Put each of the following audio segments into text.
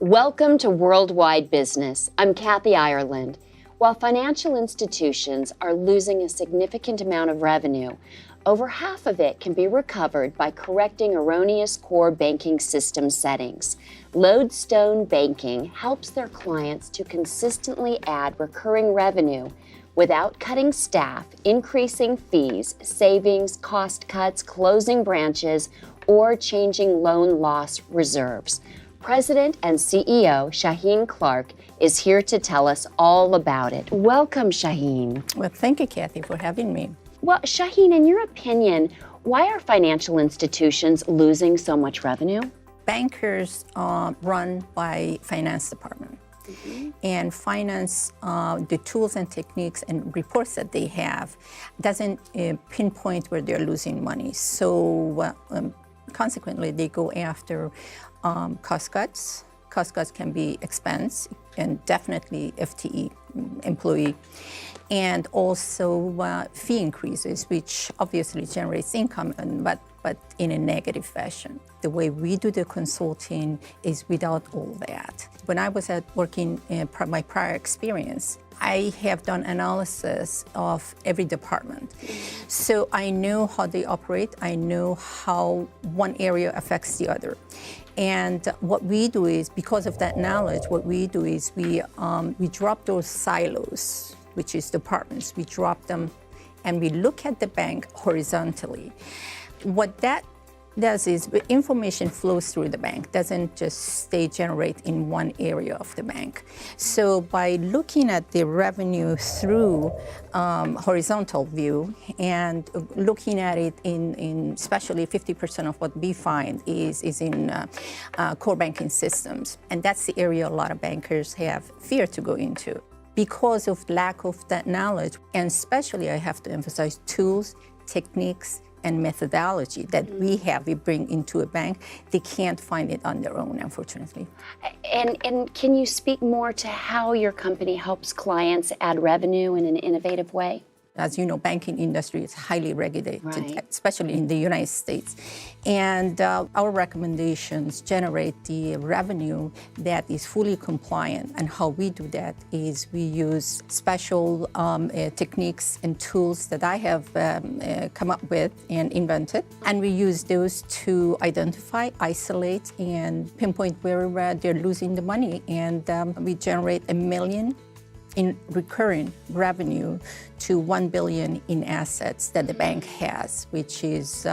Welcome to Worldwide Business. I'm Kathy Ireland. While financial institutions are losing a significant amount of revenue, over half of it can be recovered by correcting erroneous core banking system settings. Lodestone Banking helps their clients to consistently add recurring revenue without cutting staff, increasing fees, savings, cost cuts, closing branches, or changing loan loss reserves. President and CEO Shaheen Clark is here to tell us all about it. Welcome, Shaheen. Well, thank you, Kathy, for having me. Well, Shaheen, in your opinion, why are financial institutions losing so much revenue? Bankers run by finance department. And finance, the tools and techniques and reports that they have doesn't pinpoint where they're losing money. So consequently, they go after cost cuts. Cost cuts can be expense and definitely FTE, employee. And also fee increases, which obviously generates income, but in a negative fashion. The way we do the consulting is without all that. When I was working in my prior experience, I have done analysis of every department. So I know how they operate. I know how one area affects the other. And what we do is, because of that knowledge, what we do is we drop those silos, which is departments. We drop them and we look at the bank horizontally. What that does is information flows through the bank, doesn't just stay generate in one area of the bank. So by looking at the revenue through horizontal view and looking at it in especially 50% of what we find is in core banking systems. And that's the area a lot of bankers have fear to go into because of lack of that knowledge. And especially, I have to emphasize tools, techniques, and methodology that we bring into a bank. They can't find it on their own, unfortunately. And can you speak more to how your company helps clients add revenue in an innovative way? As you know, banking industry is highly regulated, right, especially in the United States. And our recommendations generate the revenue that is fully compliant. And how we do that is we use special techniques and tools that I have come up with and invented. And we use those to identify, isolate, and pinpoint where they're losing the money. And we generate $1 million in recurring revenue to $1 billion in assets that the bank has, which is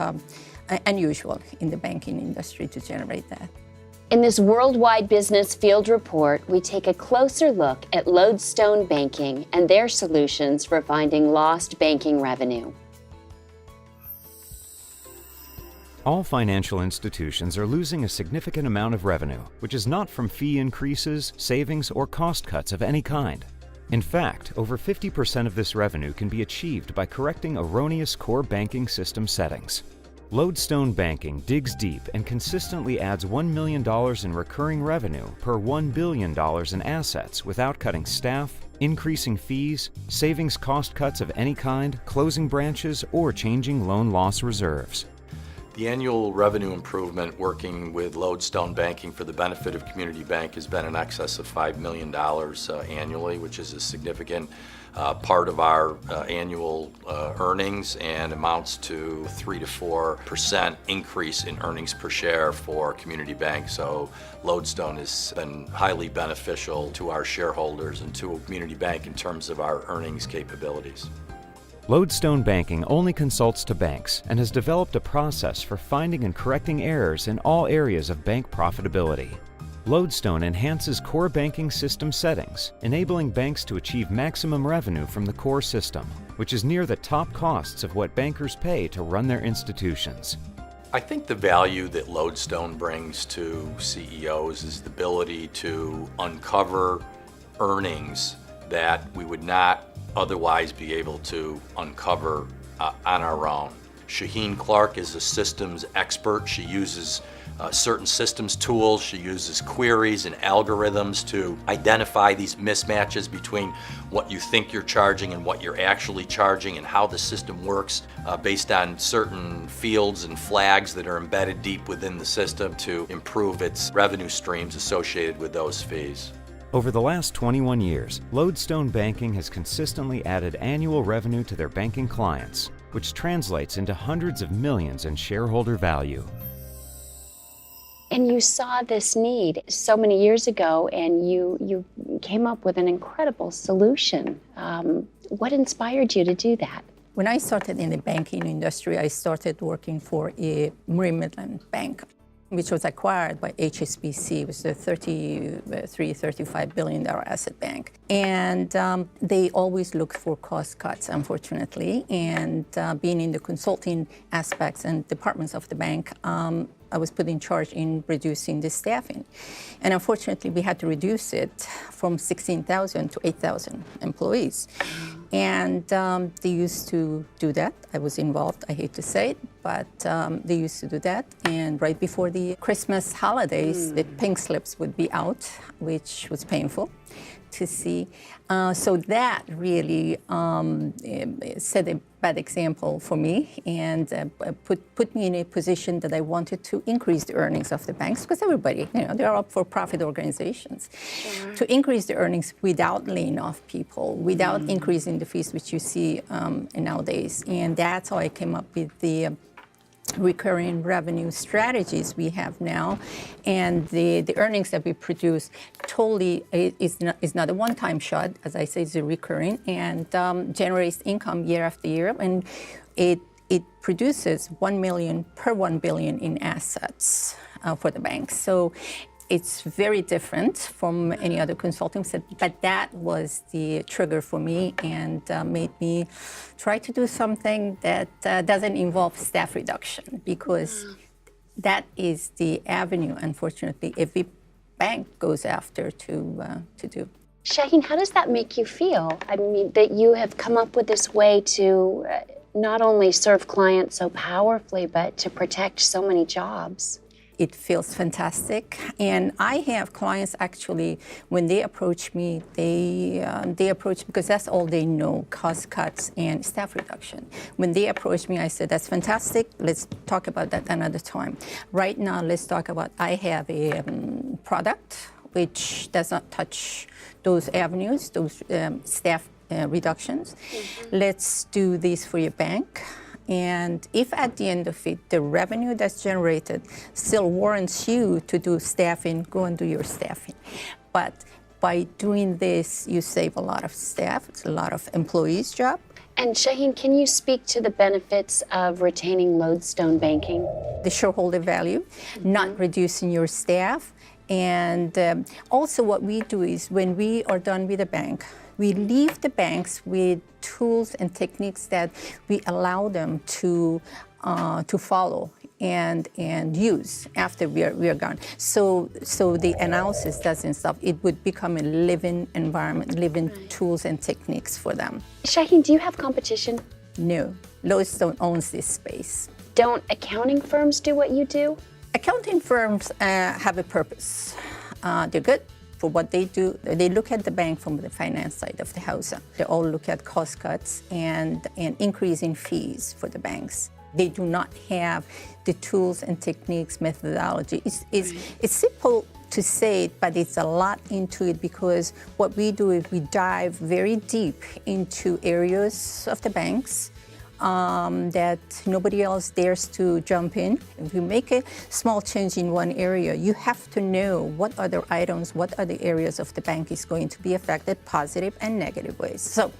unusual in the banking industry to generate that. In this Worldwide Business Field Report, we take a closer look at Lodestone Banking and their solutions for finding lost banking revenue. All financial institutions are losing a significant amount of revenue, which is not from fee increases, savings, or cost cuts of any kind. In fact, over 50% of this revenue can be achieved by correcting erroneous core banking system settings. Lodestone Banking digs deep and consistently adds $1 million in recurring revenue per $1 billion in assets without cutting staff, increasing fees, savings cost cuts of any kind, closing branches, or changing loan loss reserves. The annual revenue improvement working with Lodestone Banking for the benefit of Community Bank has been in excess of $5 million annually, which is a significant part of our annual earnings and amounts to 3 to 4% increase in earnings per share for Community Bank. So Lodestone has been highly beneficial to our shareholders and to Community Bank in terms of our earnings capabilities. Lodestone Banking only consults to banks and has developed a process for finding and correcting errors in all areas of bank profitability. Lodestone enhances core banking system settings, enabling banks to achieve maximum revenue from the core system, which is near the top costs of what bankers pay to run their institutions. I think the value that Lodestone brings to CEOs is the ability to uncover earnings that we would not otherwise be able to uncover on our own. Shaheen Clark is a systems expert. She uses certain systems tools. She uses queries and algorithms to identify these mismatches between what you think you're charging and what you're actually charging, and how the system works based on certain fields and flags that are embedded deep within the system to improve its revenue streams associated with those fees. Over the last 21 years, Lodestone Banking has consistently added annual revenue to their banking clients, which translates into hundreds of millions in shareholder value. And you saw this need so many years ago, and you came up with an incredible solution. What inspired you to do that? When I started in the banking industry, I started working for a Marine Midland bank, which was acquired by HSBC. It was a $35 billion asset bank. And they always looked for cost cuts, unfortunately. And being in the consulting aspects and departments of the bank, I was put in charge in reducing the staffing. And unfortunately, we had to reduce it from 16,000 to 8,000 employees. And they used to do that. I was involved, I hate to say it, but they used to do that. And right before the Christmas holidays, the pink slips would be out, which was painful to see. So that really set a bad example for me, and put me in a position that I wanted to increase the earnings of the banks, because everybody, they're up for profit organizations. Sure. To increase the earnings without laying off people, without increasing the fees, which you see nowadays. And that's how I came up with the recurring revenue strategies we have now, and the earnings that we produce totally is not a one-time shot. As I say, it's a recurring, and generates income year after year, and it produces $1 million per $1 billion in assets for the bank. So it's very different from any other consulting, but that was the trigger for me, and made me try to do something that doesn't involve staff reduction, because that is the avenue, unfortunately, every bank goes after to do. Shaheen, how does that make you feel? I mean, that you have come up with this way to not only serve clients so powerfully, but to protect so many jobs. It feels fantastic. And I have clients, actually, when they approach me, they approach because that's all they know, cost cuts and staff reduction. When they approach me, I said, that's fantastic. Let's talk about that another time. Right now, let's talk about, I have a product which does not touch those avenues, those staff reductions. Let's do this for your bank. And if at the end of it, the revenue that's generated still warrants you to do staffing, go and do your staffing. But by doing this, you save a lot of staff, it's a lot of employees' job. And Shaheen, can you speak to the benefits of retaining Lodestone Banking? The shareholder value, not reducing your staff. And also what we do is when we are done with the bank, we leave the banks with tools and techniques that we allow them to follow and use after we are gone. So the analysis doesn't stop. It would become a living environment, living tools and techniques for them. Shaheen, do you have competition? No, Lodestone owns this space. Don't accounting firms do what you do? Accounting firms have a purpose. They're good for what they do. They look at the bank from the finance side of the house. They all look at cost cuts and increasing fees for the banks. They do not have the tools and techniques, methodology. It's simple to say it, but it's a lot into it, because what we do is we dive very deep into areas of the banks that nobody else dares to jump in. If you make a small change in one area, you have to know what other items, what other areas of the bank is going to be affected, positive and negative ways. So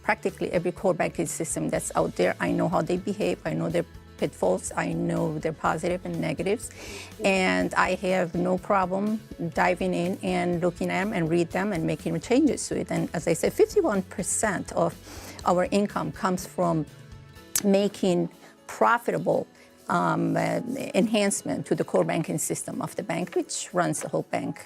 practically every core banking system that's out there, I know how they behave, I know their pitfalls, I know their positive and negatives, and I have no problem diving in and looking at them and read them and making changes to it. And as I said, 51% of our income comes from making profitable enhancement to the core banking system of the bank, which runs the whole bank.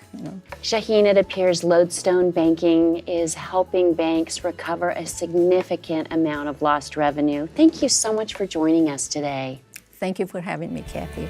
Shaheen, it appears Lodestone Banking is helping banks recover a significant amount of lost revenue. Thank you so much for joining us today. Thank you for having me, Kathy.